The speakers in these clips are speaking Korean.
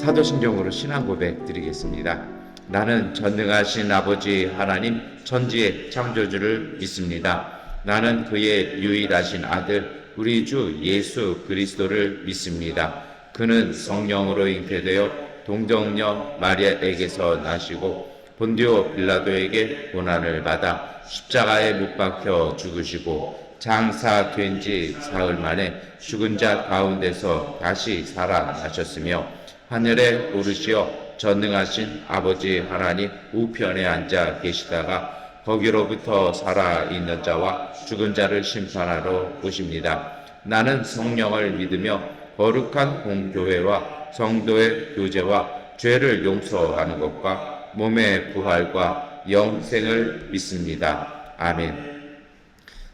사도신경으로 신앙 고백 드리겠습니다. 나는 전능하신 아버지 하나님 천지의 창조주를 믿습니다. 나는 그의 유일하신 아들 우리 주 예수 그리스도를 믿습니다. 그는 성령으로 잉태되어 동정녀 마리아에게서 나시고 본디오 빌라도에게 고난을 받아 십자가에 못 박혀 죽으시고 장사된 지 사흘 만에 죽은 자 가운데서 다시 살아나셨으며 하늘에 오르시어 전능하신 아버지 하나님 우편에 앉아 계시다가 거기로부터 살아있는 자와 죽은 자를 심판하러 오십니다. 나는 성령을 믿으며 거룩한 공교회와 성도의 교제와 죄를 용서하는 것과 몸의 부활과 영생을 믿습니다. 아멘.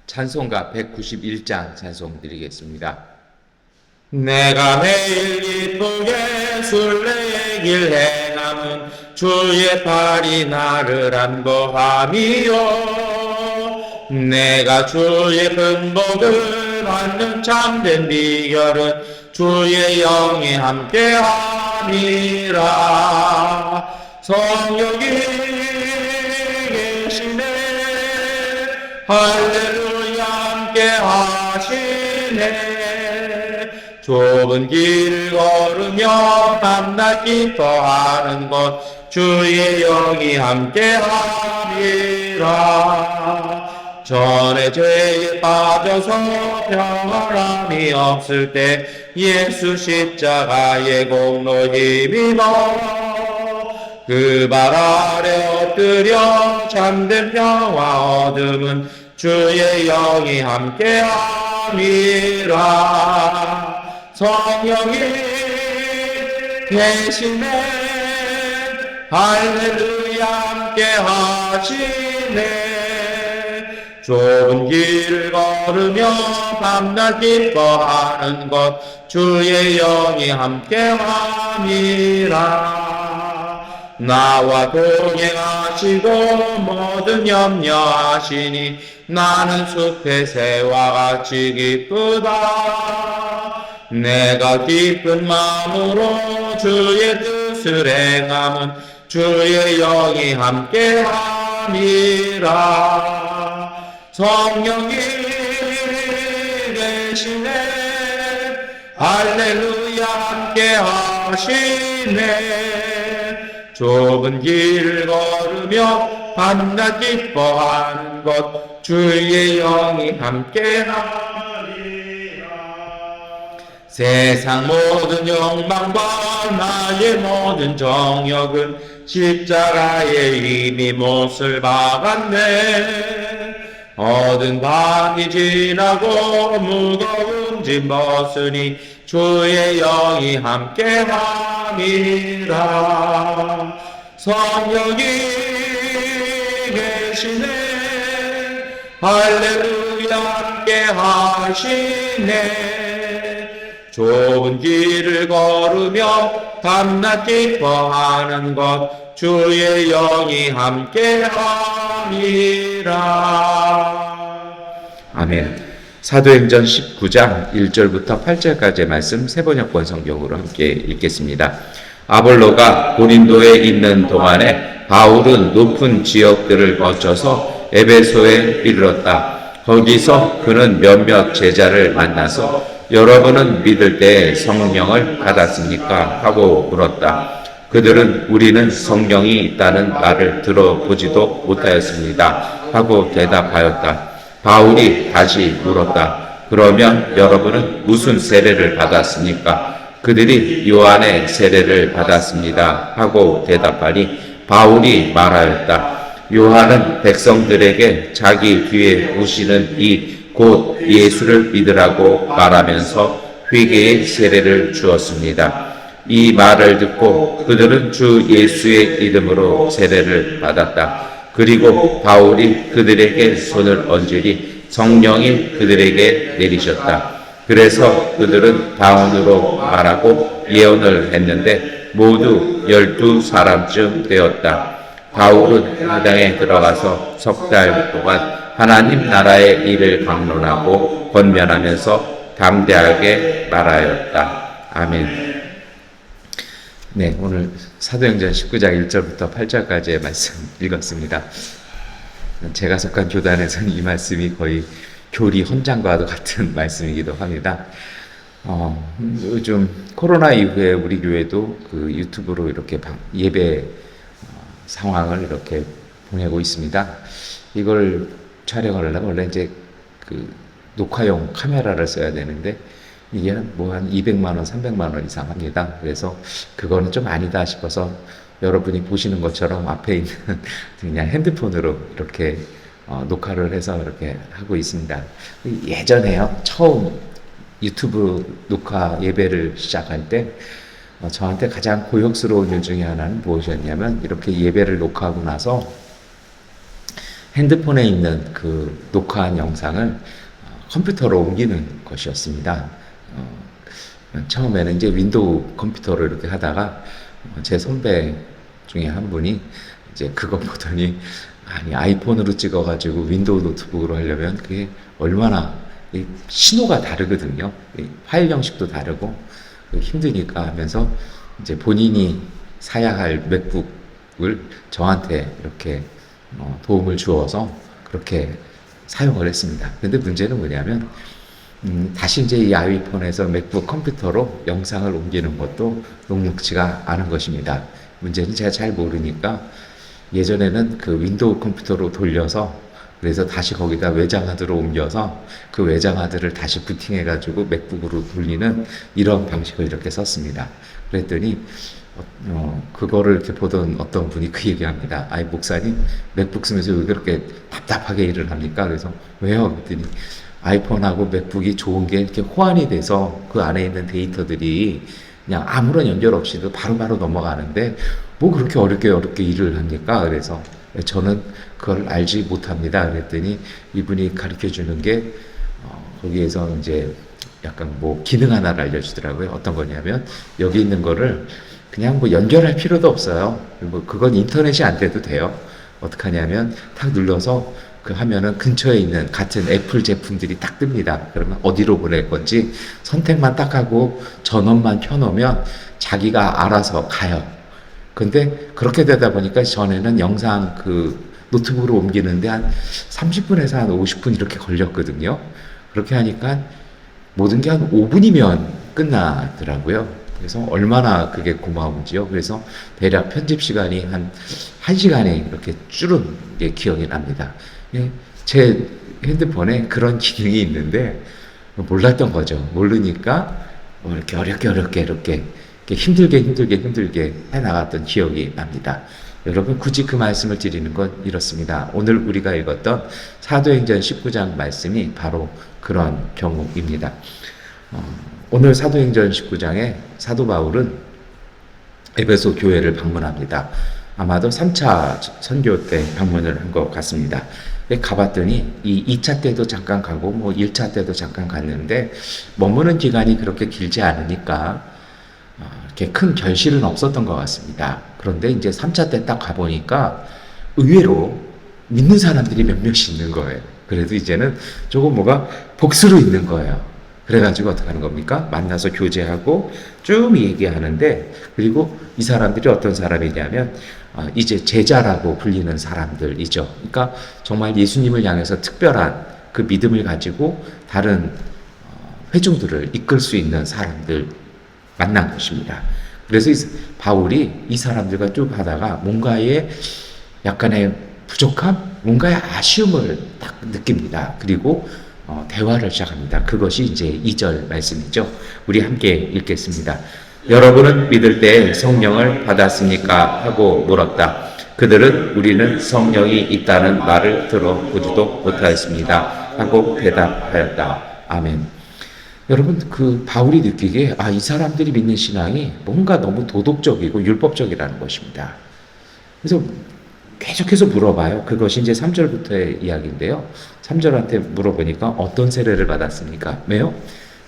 찬송가 191장 찬송 드리겠습니다. 내가 매일 기쁘게 순례길 행함은 주의 팔이 나를 안보함이요 내가 주의 근복을 받는 참된 비결은 주의 영이 함께함이라 성령이 계시네 할렐루야 함께하시네 좁은 길을 걸으며 밤낮 기뻐하는 것 주의 영이 함께함이라 전에 죄에 빠져서 평안함이 없을 때 예수 십자가의 공로 힘입어 그 발 아래 엎드려 참된 평화 얻음은 주의 영이 함께함이라 성령이 계시네 할렐루야 함께하시네 좁은 길을 걸으며 밤낮 기뻐하는 것 주의 영이 함께함이라 나와 동행하시고 모든 염려하시니 나는 숲의 새와 같이 기쁘다 내가 기쁜 마음으로 주의 뜻을 행함은 주의 영이 함께함이라 성령이 계시네 할렐루야 함께하시네 좁은 길을 걸으며 밤낮 기뻐하는 것 주의 영이 함께하리라 세상 모든 욕망과 나의 모든 정욕은 십자가에 이미 못을 박았네 얻은 밤이 지나고 무거운 짐 벗으니 주의 영이 함께함이라 성령이 계시네 할렐루야 함께하시네 좁은 길을 걸으며 밤낮 기뻐하는 것 주의 영이 함께함이라 아멘. 사도행전 19장 1절부터 8절까지의 말씀 세번역본 성경으로 함께 읽겠습니다. 아볼로가 고린도에 있는 동안에 바울은 높은 지역들을 거쳐서 에베소에 이르렀다. 거기서 그는 몇몇 제자를 만나서 여러분은 믿을 때 성령을 받았습니까? 하고 물었다. 그들은 우리는 성령이 있다는 말을 들어보지도 못하였습니다. 하고 대답하였다. 바울이 다시 물었다. 그러면 여러분은 무슨 세례를 받았습니까? 그들이 요한의 세례를 받았습니다. 하고 대답하니 바울이 말하였다. 요한은 백성들에게 자기 뒤에 오시는 이 곧 예수를 믿으라고 말하면서 회개의 세례를 주었습니다. 이 말을 듣고 그들은 주 예수의 이름으로 세례를 받았다. 그리고 바울이 그들에게 손을 얹으니 성령이 그들에게 내리셨다. 그래서 그들은 방언으로 말하고 예언을 했는데 모두 12사람쯤 되었다. 바울은 회당에 들어가서 석 달 동안 하나님 나라의 일을 강론하고 권면하면서 담대하게 말하였다. 아멘. 네, 오늘 사도행전 19장 1절부터 8절까지의 말씀 읽었습니다. 제가 속한 교단에서는 이 말씀이 거의 교리 헌장과도 같은 말씀이기도 합니다. 요즘 코로나 이후에 우리 교회도 그 유튜브로 이렇게 예배 상황을 이렇게 보내고 있습니다. 이걸 촬영을 하려면 원래 이제 그 녹화용 카메라를 써야 되는데 이게 한 200만 원, 300만 원 이상 합니다. 그래서 그거는 좀 아니다 싶어서 여러분이 보시는 것처럼 앞에 있는 그냥 핸드폰으로 이렇게 녹화를 해서 이렇게 하고 있습니다. 예전에요, 처음 유튜브 녹화 예배를 시작할 때 저한테 가장 고역스러운 일 중에 하나는 무엇이었냐면 이렇게 예배를 녹화하고 나서 핸드폰에 있는 그 녹화한 영상을 컴퓨터로 옮기는 것이었습니다. 처음에는 이제 윈도우 컴퓨터로 이렇게 하다가 제 선배 중에 한 분이 이제 그거 보더니 아니 아이폰으로 찍어가지고 윈도우 노트북으로 하려면 그게 얼마나 신호가 다르거든요. 파일 형식도 다르고 힘드니까 하면서 이제 본인이 사야 할 맥북을 저한테 이렇게 도움을 주어서 그렇게 사용을 했습니다. 근데 문제는 뭐냐면 다시 이제 이 아이폰에서 맥북 컴퓨터로 영상을 옮기는 것도 녹록지가 않은 것입니다. 문제는 제가 잘 모르니까 예전에는 그 윈도우 컴퓨터로 돌려서 그래서 다시 거기다 외장하드로 옮겨서 그 외장하드를 다시 부팅해가지고 맥북으로 돌리는 이런 방식을 이렇게 썼습니다. 그랬더니 그거를 이렇게 보던 어떤 분이 그 얘기합니다. 아이 목사님 맥북 쓰면서 왜 그렇게 답답하게 일을 합니까? 그래서 왜요? 그랬더니 아이폰하고 맥북이 좋은 게 이렇게 호환이 돼서 그 안에 있는 데이터들이 그냥 아무런 연결 없이도 바로바로 넘어가는데 뭐 그렇게 어렵게 일을 합니까? 그래서 저는 그걸 알지 못합니다. 그랬더니 이분이 가르쳐 주는 게 거기에서 이제 약간 뭐 기능 하나를 알려주더라고요. 어떤 거냐면 여기 있는 거를 그냥 뭐 연결할 필요도 없어요. 뭐 그건 인터넷이 안 돼도 돼요. 어떻게 하냐면 탁 눌러서 그 하면은 근처에 있는 같은 애플 제품들이 딱 뜹니다. 그러면 어디로 보낼 건지 선택만 딱 하고 전원만 켜놓으면 자기가 알아서 가요. 근데 그렇게 되다 보니까 전에는 영상 그 노트북으로 옮기는데 한 30분에서 한 50분 이렇게 걸렸거든요. 그렇게 하니까 모든 게 한 5분이면 끝나더라고요. 그래서 얼마나 그게 고마운지요. 그래서 대략 편집 시간이 한 1시간이 이렇게 줄은 게 기억이 납니다. 제 핸드폰에 그런 기능이 있는데 몰랐던 거죠. 모르니까 이렇게 어렵게 힘들게 해나갔던 기억이 납니다. 여러분 굳이 그 말씀을 드리는 건 이렇습니다. 오늘 우리가 읽었던 사도행전 19장 말씀이 바로 그런 경우입니다. 오늘 사도행전 19장에 사도 바울은 에베소 교회를 방문합니다. 아마도 3차 선교 때 방문을 한 것 같습니다. 가봤더니 이 2차 때도 잠깐 가고 뭐 1차 때도 잠깐 갔는데 머무는 기간이 그렇게 길지 않으니까 이렇게 큰 결실은 없었던 것 같습니다. 그런데 이제 3차 때 딱 가보니까 의외로 믿는 사람들이 몇몇이 있는 거예요. 그래도 이제는 조금 뭐가 복수로 있는 거예요. 그래가지고 어떻게 하는 겁니까? 만나서 교제하고 쭉 얘기하는데, 그리고 이 사람들이 어떤 사람이냐면 이제 제자라고 불리는 사람들이죠. 그러니까 정말 예수님을 향해서 특별한 그 믿음을 가지고 다른 회중들을 이끌 수 있는 사람들 만난 것입니다. 그래서 바울이 이 사람들과 쭉 하다가 뭔가의 약간의 부족함, 뭔가의 아쉬움을 딱 느낍니다. 그리고 대화를 시작합니다. 그것이 이제 2절 말씀이죠. 우리 함께 읽겠습니다. 여러분은 믿을 때 성령을 받았습니까? 하고 물었다. 그들은 우리는 성령이 있다는 말을 들어보지도 못하였습니다. 하고 대답하였다. 아멘. 여러분 그 바울이 느끼기에 이 사람들이 믿는 신앙이 뭔가 너무 도덕적이고 율법적이라는 것입니다. 그래서 계속해서 물어봐요. 그것이 이제 3절부터의 이야기인데요. 3절한테 물어보니까 어떤 세례를 받았습니까? 왜요?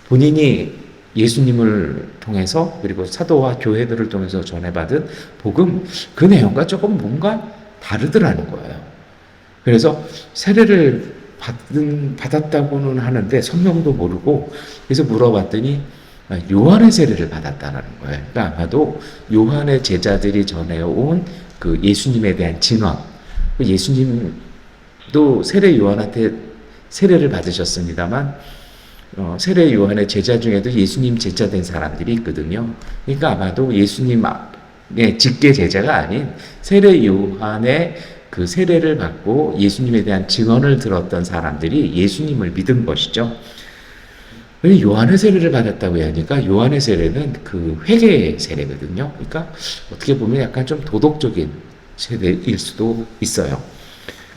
본인이 예수님을 통해서 그리고 사도와 교회들을 통해서 전해받은 복음 그 내용과 조금 뭔가 다르더라는 거예요. 그래서 세례를 받았다고는 하는데 성령도 모르고 그래서 물어봤더니 요한의 세례를 받았다라는 거예요. 그러니까 아마도 요한의 제자들이 전해온 그 예수님에 대한 진화, 예수님도 세례 요한한테 세례를 받으셨습니다만 세례 요한의 제자 중에도 예수님 제자된 사람들이 있거든요. 그러니까 아마도 예수님의 직계 제자가 아닌 세례 요한의 그 세례를 받고 예수님에 대한 증언을 들었던 사람들이 예수님을 믿은 것이죠. 요한의 세례를 받았다고 하니까 요한의 세례는 그 회개의 세례거든요. 그러니까 어떻게 보면 약간 좀 도덕적인 세례일 수도 있어요.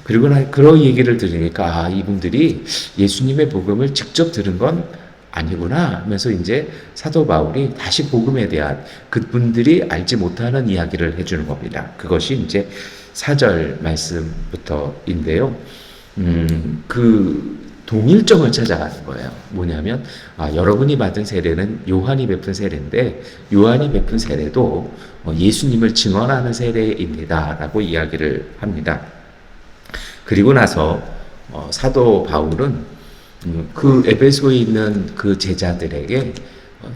그리고 그런 얘기를 들으니까 이분들이 예수님의 복음을 직접 들은 건 아니구나 하면서 이제 사도 바울이 다시 복음에 대한 그분들이 알지 못하는 이야기를 해주는 겁니다. 그것이 이제 4절 말씀부터인데요. 그 동일점을 찾아가는 거예요. 뭐냐면 여러분이 받은 세례는 요한이 베푼 세례인데 요한이 베푼 세례도 예수님을 증언하는 세례입니다 라고 이야기를 합니다. 그리고 나서 사도 바울은 그 에베소에 있는 그 제자들에게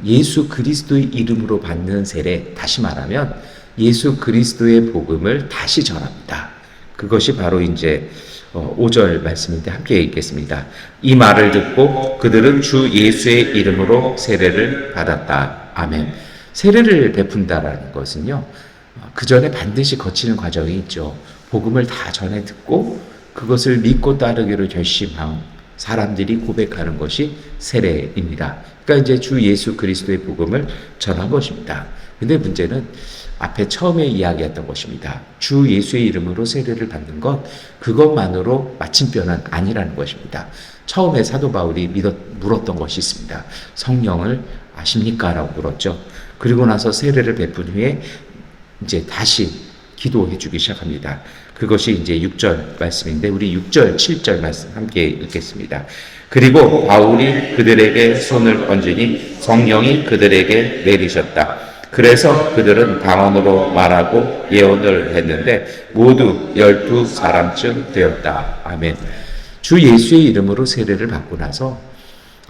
예수 그리스도의 이름으로 받는 세례, 다시 말하면 예수 그리스도의 복음을 다시 전합니다. 그것이 바로 이제 5절 말씀인데 함께 읽겠습니다. 이 말을 듣고 그들은 주 예수의 이름으로 세례를 받았다. 아멘. 세례를 베푼다라는 것은요, 그 전에 반드시 거치는 과정이 있죠. 복음을 다 전해 듣고 그것을 믿고 따르기로 결심한 사람들이 고백하는 것이 세례입니다. 그러니까 이제 주 예수 그리스도의 복음을 전한 것입니다. 근데 문제는 앞에 처음에 이야기했던 것입니다. 주 예수의 이름으로 세례를 받는 것, 그것만으로 마침표는 아니라는 것입니다. 처음에 사도 바울이 물었던 것이 있습니다. 성령을 아십니까? 라고 물었죠. 그리고 나서 세례를 베푼 후에 이제 다시 기도해 주기 시작합니다. 그것이 이제 6절 말씀인데 우리 6절, 7절 말씀 함께 읽겠습니다. 그리고 바울이 그들에게 손을 얹으니 성령이 그들에게 내리셨다. 그래서 그들은 방언으로 말하고 예언을 했는데 모두 12사람쯤 되었다. 아멘. 주 예수의 이름으로 세례를 받고 나서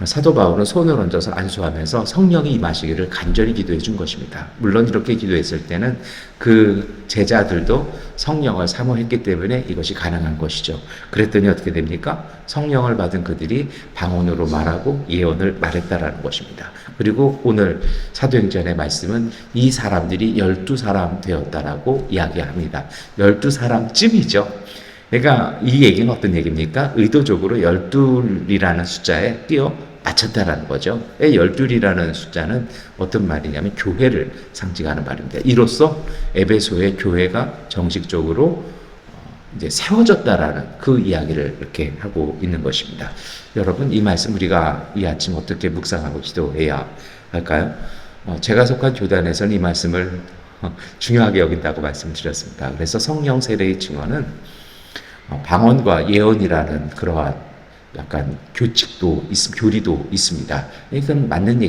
사도 바울은 손을 얹어서 안수하면서 성령이 임하시기를 간절히 기도해 준 것입니다. 물론 이렇게 기도했을 때는 그 제자들도 성령을 사모했기 때문에 이것이 가능한 것이죠. 그랬더니 어떻게 됩니까? 성령을 받은 그들이 방언으로 말하고 예언을 말했다라는 것입니다. 그리고 오늘 사도행전의 말씀은 이 사람들이 12사람 되었다라고 이야기합니다. 12사람쯤이죠. 그러니까 이 얘기는 어떤 얘기입니까? 의도적으로 12이라는 숫자에 끼워 맞췄다라는 거죠. 12이라는 숫자는 어떤 말이냐면 교회를 상징하는 말입니다. 이로써 에베소의 교회가 정식적으로 이제 세워졌다라는 그 이야기를 이렇게 하고 있는 것입니다. 여러분, 이 말씀 우리가 이 아침 어떻게 묵상하고 기도해야 할까요? 제가 속한 교단에서는 이 말씀을 중요하게 여긴다고 말씀드렸습니다. 그래서 성령 세례의 증언은 방언과 예언이라는 그러한 약간 교리도 있습니다. 이건 맞는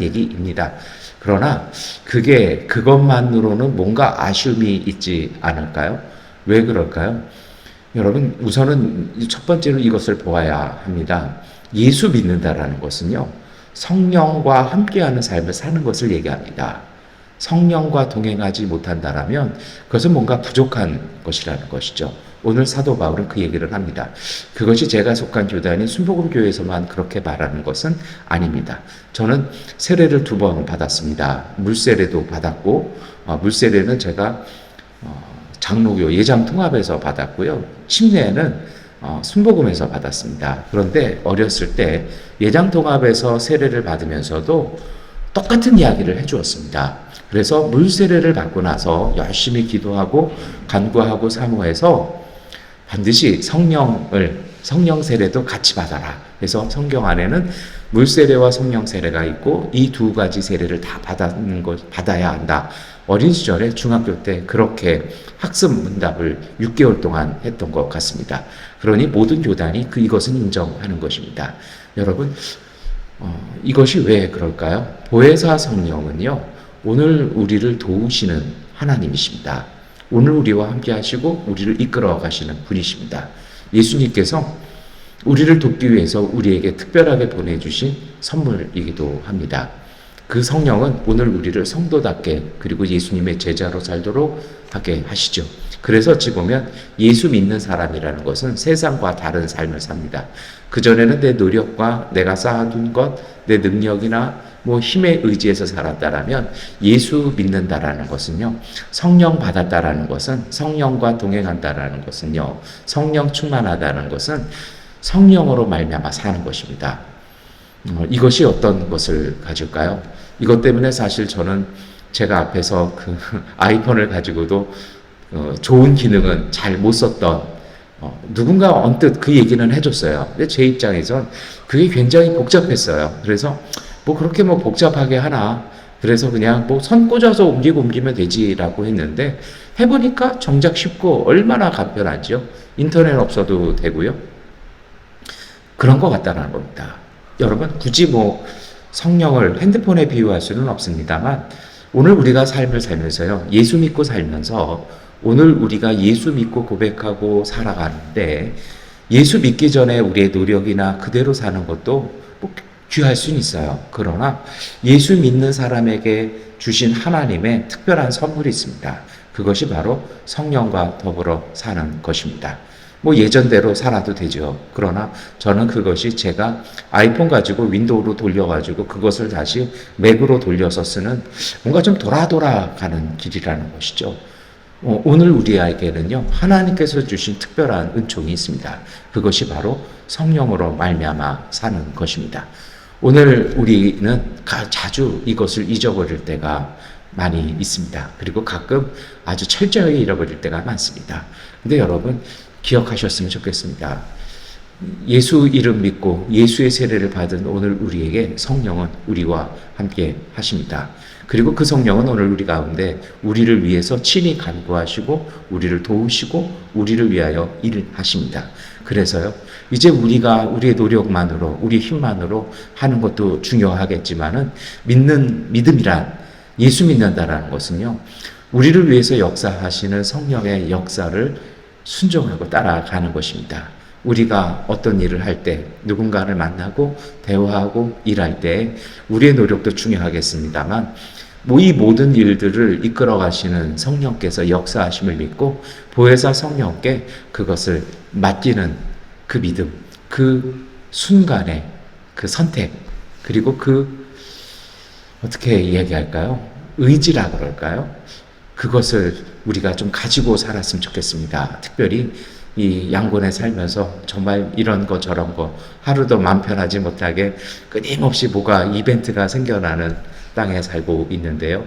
얘기입니다. 그러나 그것만으로는 뭔가 아쉬움이 있지 않을까요? 왜 그럴까요? 여러분, 우선은 첫 번째로 이것을 보아야 합니다. 예수 믿는다라는 것은요, 성령과 함께하는 삶을 사는 것을 얘기합니다. 성령과 동행하지 못한다라면 그것은 뭔가 부족한 것이라는 것이죠. 오늘 사도 바울은 그 얘기를 합니다. 그것이 제가 속한 교단인 순복음교회에서만 그렇게 말하는 것은 아닙니다. 저는 세례를 2번 받았습니다. 물세례도 받았고 물세례는 제가 장로교 예장통합에서 받았고요. 침례는 순복음에서 받았습니다. 그런데 어렸을 때 예장통합에서 세례를 받으면서도 똑같은 이야기를 해주었습니다. 그래서 물세례를 받고 나서 열심히 기도하고 간구하고 사모해서 반드시 성령 세례도 같이 받아라. 그래서 성경 안에는 물세례와 성령 세례가 있고 이 두 가지 세례를 다 받아야 한다. 어린 시절에 중학교 때 그렇게 학습 문답을 6개월 동안 했던 것 같습니다. 그러니 모든 교단이 이것은 인정하는 것입니다. 여러분, 이것이 왜 그럴까요? 보혜사 성령은요, 오늘 우리를 도우시는 하나님이십니다. 오늘 우리와 함께 하시고 우리를 이끌어 가시는 분이십니다. 예수님께서 우리를 돕기 위해서 우리에게 특별하게 보내주신 선물이기도 합니다. 그 성령은 오늘 우리를 성도답게 그리고 예수님의 제자로 살도록 하게 하시죠. 그래서 어찌 보면 예수 믿는 사람이라는 것은 세상과 다른 삶을 삽니다. 그전에는 내 노력과 내가 쌓아둔 것, 내 능력이나 힘에 의지해서 살았다라면, 예수 믿는다라는 것은요, 성령 받았다라는 것은, 성령과 동행한다라는 것은요, 성령 충만하다는 것은 성령으로 말미암아 사는 것입니다. 이것이 어떤 것을 가질까요? 이것 때문에 사실 저는 제가 앞에서 그 아이폰을 가지고도 좋은 기능은 잘 못 썼던, 누군가 언뜻 그 얘기는 해줬어요. 근데 제 입장에선 그게 굉장히 복잡했어요. 그래서 그렇게 복잡하게 하나, 그래서 그냥 선 꽂아서 옮기면 되지라고 했는데, 해보니까 정작 쉽고 얼마나 간편하죠. 인터넷 없어도 되고요. 그런 것 같다는 겁니다. 여러분, 굳이 성령을 핸드폰에 비유할 수는 없습니다만, 오늘 우리가 삶을 살면서요, 예수 믿고 살면서 오늘 우리가 예수 믿고 고백하고 살아가는데, 예수 믿기 전에 우리의 노력이나 그대로 사는 것도 귀할 수는 있어요. 그러나 예수 믿는 사람에게 주신 하나님의 특별한 선물이 있습니다. 그것이 바로 성령과 더불어 사는 것입니다. 예전대로 살아도 되죠. 그러나 저는 그것이 제가 아이폰 가지고 윈도우로 돌려가지고 그것을 다시 맥으로 돌려서 쓰는, 뭔가 좀 돌아가는 길이라는 것이죠. 오늘 우리에게는요, 하나님께서 주신 특별한 은총이 있습니다. 그것이 바로 성령으로 말미암아 사는 것입니다. 오늘 우리는 자주 이것을 잊어버릴 때가 많이 있습니다. 그리고 가끔 아주 철저히 잃어버릴 때가 많습니다. 근데 여러분, 기억하셨으면 좋겠습니다. 예수 이름 믿고 예수의 세례를 받은 오늘 우리에게 성령은 우리와 함께 하십니다. 그리고 그 성령은 오늘 우리 가운데 우리를 위해서 친히 간구하시고 우리를 도우시고 우리를 위하여 일하십니다. 그래서요, 이제 우리가 우리의 노력만으로, 우리 힘만으로 하는 것도 중요하겠지만은, 믿음이란, 예수 믿는다라는 것은요, 우리를 위해서 역사하시는 성령의 역사를 순종하고 따라가는 것입니다. 우리가 어떤 일을 할 때, 누군가를 만나고 대화하고 일할 때 우리의 노력도 중요하겠습니다만, 이 모든 일들을 이끌어 가시는 성령께서 역사하심을 믿고 보혜사 성령께 그것을 맡기는 그 믿음, 그 순간의 그 선택, 그리고 어떻게 이야기할까요? 의지라 그럴까요? 그것을 우리가 좀 가지고 살았으면 좋겠습니다. 특별히 이 양곤에 살면서 정말 이런 거 저런 거 하루도 맘 편하지 못하게 끊임없이 이벤트가 생겨나는 땅에 살고 있는데요.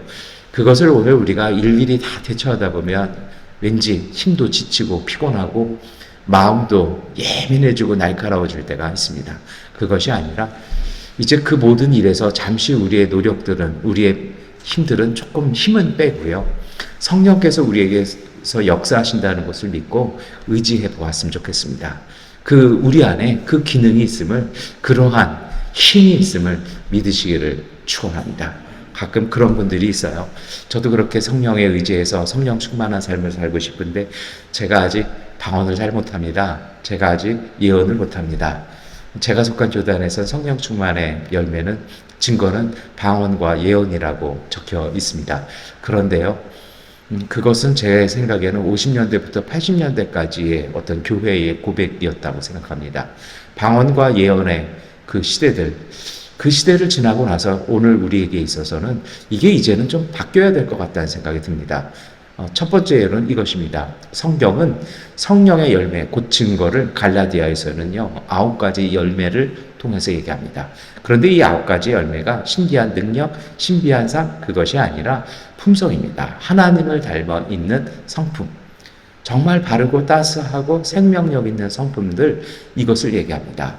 그것을 오늘 우리가 일일이 다 대처하다 보면 왠지 힘도 지치고 피곤하고 마음도 예민해지고 날카로워질 때가 있습니다. 그것이 아니라 이제 그 모든 일에서 잠시 우리의 노력들은, 우리의 힘들은 조금 힘은 빼고요, 성령께서 우리에게서 역사하신다는 것을 믿고 의지해 보았으면 좋겠습니다. 우리 안에 그 기능이 있음을, 그러한 힘이 있음을 믿으시기를 축원합니다. 가끔 그런 분들이 있어요. 저도 그렇게 성령에 의지해서 성령 충만한 삶을 살고 싶은데 제가 아직 방언을 잘 못합니다. 제가 아직 예언을 못합니다. 제가 속한 교단에서 성령 충만의 열매는, 증거는 방언과 예언이라고 적혀 있습니다. 그런데요, 그것은 제 생각에는 50년대부터 80년대까지의 어떤 교회의 고백이었다고 생각합니다. 방언과 예언의 그 시대를 지나고 나서 오늘 우리에게 있어서는 이게 이제는 좀 바뀌어야 될 것 같다는 생각이 듭니다. 첫 번째 예는 이것입니다. 성경은 성령의 열매, 곧 증거를 갈라디아에서는요, 9가지 열매를 통해서 얘기합니다. 그런데 이 9가지 열매가 신기한 능력, 신비한 삶, 그것이 아니라 품성입니다. 하나님을 닮아 있는 성품, 정말 바르고 따스하고 생명력 있는 성품들, 이것을 얘기합니다.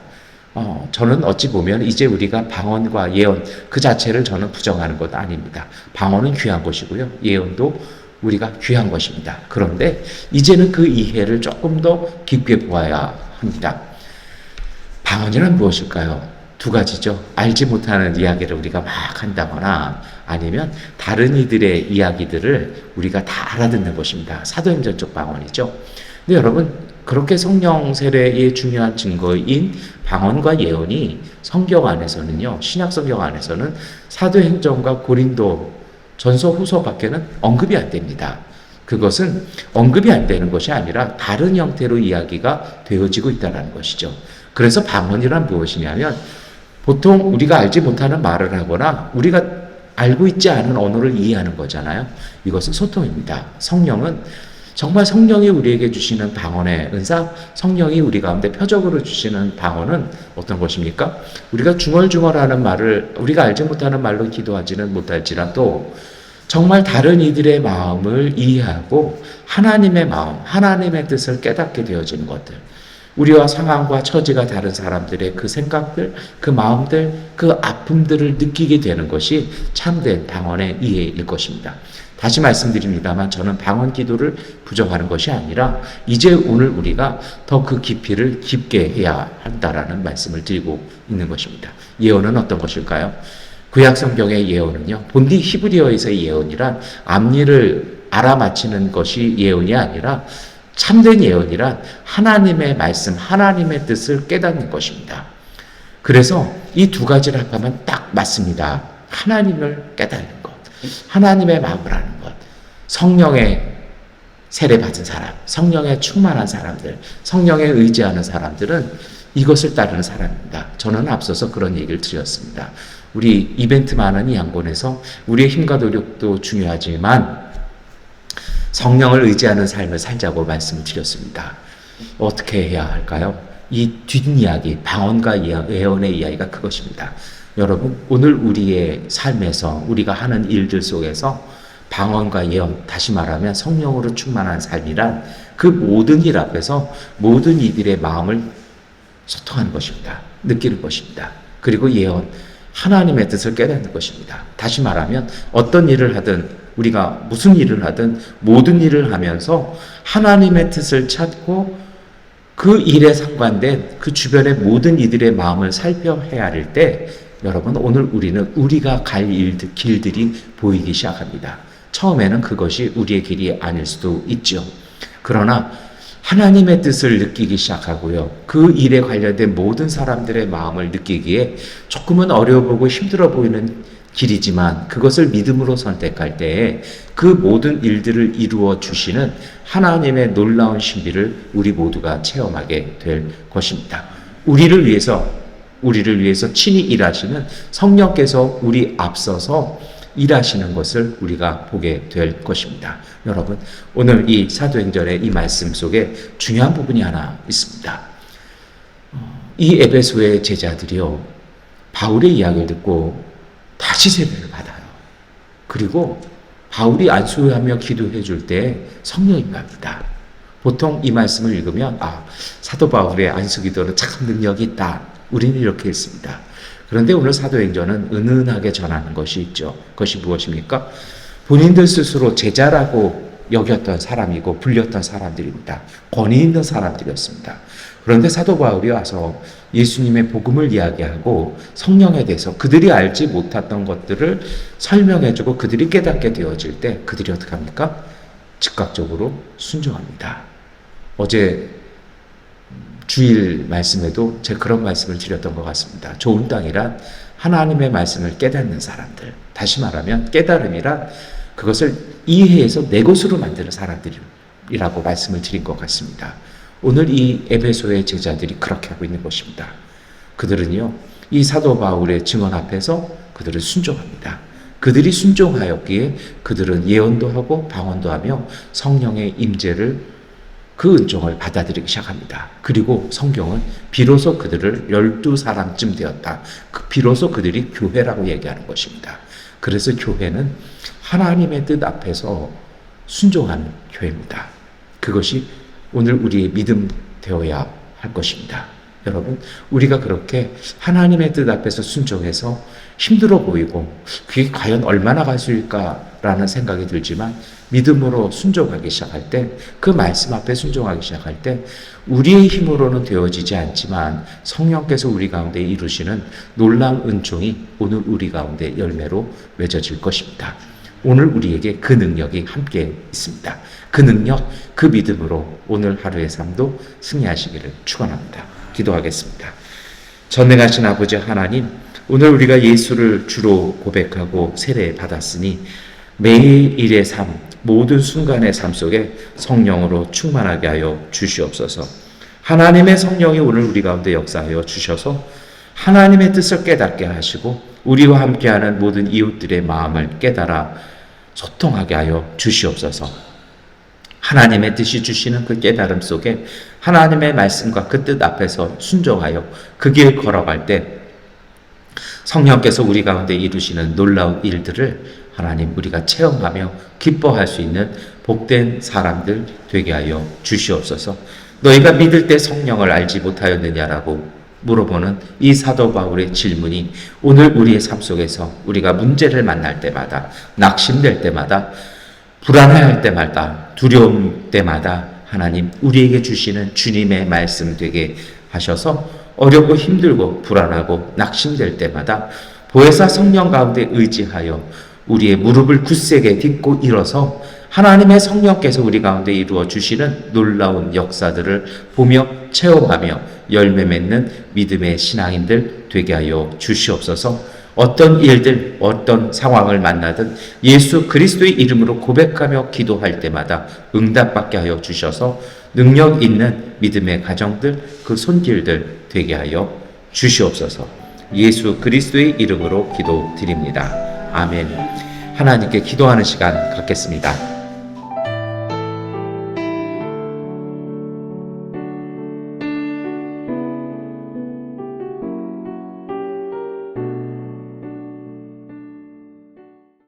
저는 어찌 보면 이제 우리가 방언과 예언 그 자체를 저는 부정하는 것 아닙니다. 방언은 귀한 것이고요, 예언도 우리가 귀한 것입니다. 그런데 이제는 그 이해를 조금 더 깊게 보아야 합니다. 방언이란 무엇일까요? 2가지죠. 알지 못하는 이야기를 우리가 막 한다거나, 아니면 다른 이들의 이야기들을 우리가 다 알아듣는 것입니다. 사도행전 쪽 방언이죠. 근데 여러분, 그렇게 성령 세례의 중요한 증거인 방언과 예언이 성경 안에서는요, 신약 성경 안에서는 사도행전과 고린도 전서 후서밖에는 언급이 안 됩니다. 그것은 언급이 안 되는 것이 아니라 다른 형태로 이야기가 되어지고 있다는 것이죠. 그래서 방언이란 무엇이냐면 보통 우리가 알지 못하는 말을 하거나 우리가 알고 있지 않은 언어를 이해하는 거잖아요. 이것은 소통입니다. 성령은 정말 성령이 우리에게 주시는 방언의 은사, 성령이 우리 가운데 표적으로 주시는 방언은 어떤 것입니까? 우리가 중얼중얼하는 말을 우리가 알지 못하는 말로 기도하지는 못할지라도 정말 다른 이들의 마음을 이해하고 하나님의 마음, 하나님의 뜻을 깨닫게 되어지는 것들, 우리와 상황과 처지가 다른 사람들의 그 생각들, 그 마음들, 그 아픔들을 느끼게 되는 것이 참된 방언의 이해일 것입니다. 다시 말씀드립니다만 저는 방언 기도를 부정하는 것이 아니라 이제 오늘 우리가 더 그 깊이를 깊게 해야 한다라는 말씀을 드리고 있는 것입니다. 예언은 어떤 것일까요? 구약 성경의 예언은요, 본디 히브리어에서의 예언이란 앞일을 알아맞히는 것이 예언이 아니라 참된 예언이란 하나님의 말씀, 하나님의 뜻을 깨닫는 것입니다. 그래서 이 두 가지를 합하면 딱 맞습니다. 하나님을 깨닫는 것, 하나님의 마음을 아는 것, 성령의 세례받은 사람, 성령에 충만한 사람들, 성령에 의지하는 사람들은 이것을 따르는 사람입니다. 저는 앞서서 그런 얘기를 드렸습니다. 우리 이벤트 많은 이 양곤에서 우리의 힘과 노력도 중요하지만 성령을 의지하는 삶을 살자고 말씀을 드렸습니다. 어떻게 해야 할까요? 이 뒷이야기, 방언과 예언의 이야기가 그것입니다. 여러분, 오늘 우리의 삶에서 우리가 하는 일들 속에서 방언과 예언, 다시 말하면 성령으로 충만한 삶이란 그 모든 일 앞에서 모든 이들의 마음을 소통하는 것입니다. 느끼는 것입니다. 그리고 예언, 하나님의 뜻을 깨닫는 것입니다. 다시 말하면 어떤 일을 하든 우리가 무슨 일을 하든 모든 일을 하면서 하나님의 뜻을 찾고 그 일에 상관된 그 주변의 모든 이들의 마음을 살펴 헤아릴 때 여러분, 오늘 우리는 우리가 갈 길들이 보이기 시작합니다. 처음에는 그것이 우리의 길이 아닐 수도 있죠. 그러나 하나님의 뜻을 느끼기 시작하고요. 그 일에 관련된 모든 사람들의 마음을 느끼기에 조금은 어려워 보고 힘들어 보이는 길이지만 그것을 믿음으로 선택할 때에 그 모든 일들을 이루어 주시는 하나님의 놀라운 신비를 우리 모두가 체험하게 될 것입니다. 우리를 위해서 친히 일하시는 성령께서 우리 앞서서 일하시는 것을 우리가 보게 될 것입니다. 여러분, 오늘 이 사도행전의 이 말씀 속에 중요한 부분이 하나 있습니다. 이 에베소의 제자들이요, 바울의 이야기를 듣고 다시 세례를 받아요. 그리고 바울이 안수하며 기도해 줄 때 성령이 임합니다. 보통 이 말씀을 읽으면 사도 바울의 안수 기도는 참 능력이 있다. 우리는 이렇게 읽습니다. 그런데 오늘 사도행전은 은은하게 전하는 것이 있죠. 그것이 무엇입니까? 본인들 스스로 제자라고 여겼던 사람이고 불렸던 사람들입니다. 권위 있는 사람들이었습니다. 그런데 사도 바울이 와서 예수님의 복음을 이야기하고 성령에 대해서 그들이 알지 못했던 것들을 설명해주고 그들이 깨닫게 되어질 때 그들이 어떻게 합니까? 즉각적으로 순종합니다. 어제 주일 말씀에도 제가 그런 말씀을 드렸던 것 같습니다. 좋은 땅이란 하나님의 말씀을 깨닫는 사람들, 다시 말하면 깨달음이란 그것을 이해해서 내 것으로 만드는 사람들이라고 말씀을 드린 것 같습니다. 오늘 이 에베소의 제자들이 그렇게 하고 있는 것입니다. 그들은요, 이 사도 바울의 증언 앞에서 그들은 순종합니다. 그들이 순종하였기에 그들은 예언도 하고 방언도 하며 성령의 임재를 그 은총을 받아들이기 시작합니다. 그리고 성경은 비로소 그들을 12사람쯤 되었다. 비로소 그들이 교회라고 얘기하는 것입니다. 그래서 교회는 하나님의 뜻 앞에서 순종하는 교회입니다. 그것이 오늘 우리의 믿음 되어야 할 것입니다. 여러분, 우리가 그렇게 하나님의 뜻 앞에서 순종해서 힘들어 보이고 그게 과연 얼마나 갈 수 있을까라는 생각이 들지만 믿음으로 순종하기 시작할 때, 그 말씀 앞에 순종하기 시작할 때 우리의 힘으로는 되어지지 않지만 성령께서 우리 가운데 이루시는 놀라운 은총이 오늘 우리 가운데 열매로 맺어질 것입니다. 오늘 우리에게 그 능력이 함께 있습니다. 그 능력, 그 믿음으로 오늘 하루의 삶도 승리하시기를 축원합니다. 기도하겠습니다. 전능하신 아버지 하나님, 오늘 우리가 예수를 주로 고백하고 세례받았으니 매일의 삶, 모든 순간의 삶 속에 성령으로 충만하게 하여 주시옵소서. 하나님의 성령이 오늘 우리 가운데 역사하여 주셔서 하나님의 뜻을 깨닫게 하시고 우리와 함께하는 모든 이웃들의 마음을 깨달아 소통하게 하여 주시옵소서. 하나님의 뜻이 주시는 그 깨달음 속에 하나님의 말씀과 그 뜻 앞에서 순종하여 그 길 걸어갈 때 성령께서 우리 가운데 이루시는 놀라운 일들을 하나님 우리가 체험하며 기뻐할 수 있는 복된 사람들 되게 하여 주시옵소서. 너희가 믿을 때 성령을 알지 못하였느냐라고 물어보는 이 사도 바울의 질문이 오늘 우리의 삶 속에서 우리가 문제를 만날 때마다, 낙심될 때마다, 불안할 때마다, 두려움 때마다 하나님 우리에게 주시는 주님의 말씀 되게 하셔서 어렵고 힘들고 불안하고 낙심될 때마다 보혜사 성령 가운데 의지하여 우리의 무릎을 굳세게 딛고 일어서 하나님의 성령께서 우리 가운데 이루어 주시는 놀라운 역사들을 보며 체험하며 열매 맺는 믿음의 신앙인들 되게 하여 주시옵소서. 어떤 일들, 어떤 상황을 만나든 예수 그리스도의 이름으로 고백하며 기도할 때마다 응답받게 하여 주셔서 능력 있는 믿음의 가정들, 그 손길들 되게 하여 주시옵소서. 예수 그리스도의 이름으로 기도드립니다. 아멘. 하나님께 기도하는 시간 갖겠습니다.